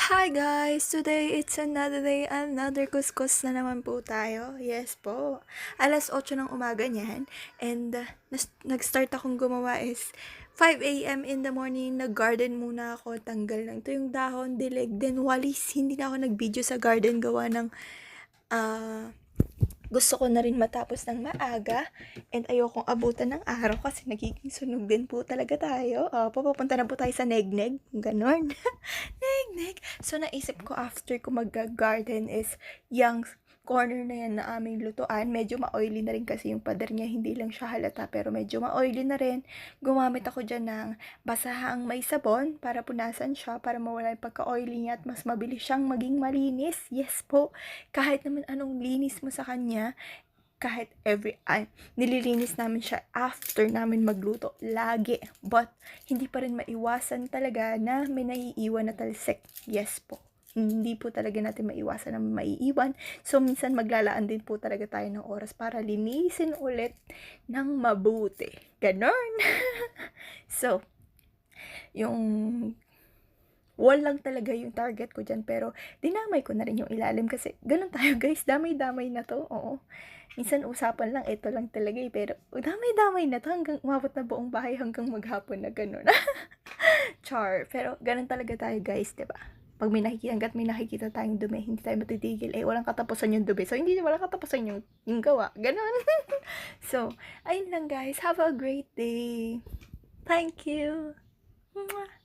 Hi guys! Today it's another day, another kuskus na naman po tayo. Yes po. 8:00 ng umaga niyan. And nag-start akong gumawa is 5 a.m. in the morning. Nag-garden muna ako. Tanggal lang ito yung dahon, dilig. Then walis, hindi na ako nag-video sa garden gawa ng gusto ko na rin matapos ng maaga and ayokong abutan ng araw kasi nagiging sunog din po talaga tayo. Pupunta na po tayo sa Negneg. Ganon. Negneg. So, naisip ko after ko mag-garden is yung corner na yan na aming lutuan. Medyo ma-oily na rin kasi yung pader niya. Hindi lang siya halata pero medyo ma-oily na rin. Gumamit ako dyan ng basahang may sabon para punasan siya para mawala yung pagka-oily niya at mas mabilis siyang maging malinis. Yes po. Kahit naman anong linis mo sa kanya, kahit nililinis namin siya after namin magluto, lagi. But, hindi pa rin maiwasan talaga na may naiiwan na talsik. Yes po. Hindi po talaga natin maiwasan na maiiwan. So, minsan maglalaan din po talaga tayo ng oras para linisin ulit ng mabuti. Ganon. So, yung wall lang talaga yung target ko dyan. Pero, dinamay ko na rin yung ilalim kasi ganun tayo guys. Damay-damay na to. Oo. Minsan usapan lang, ito lang talaga eh. Pero, damay-damay na to hanggang umabot na buong bahay hanggang maghapon na ganun. Char. Pero, ganun talaga tayo guys, diba? Pag hanggat may nakikita tayong dumi, hindi tayo matitigil. Walang katapusan yung dumi. So, hindi walang katapusan yung gawa. Ganun. So, ayun lang guys. Have a great day. Thank you. Mwah.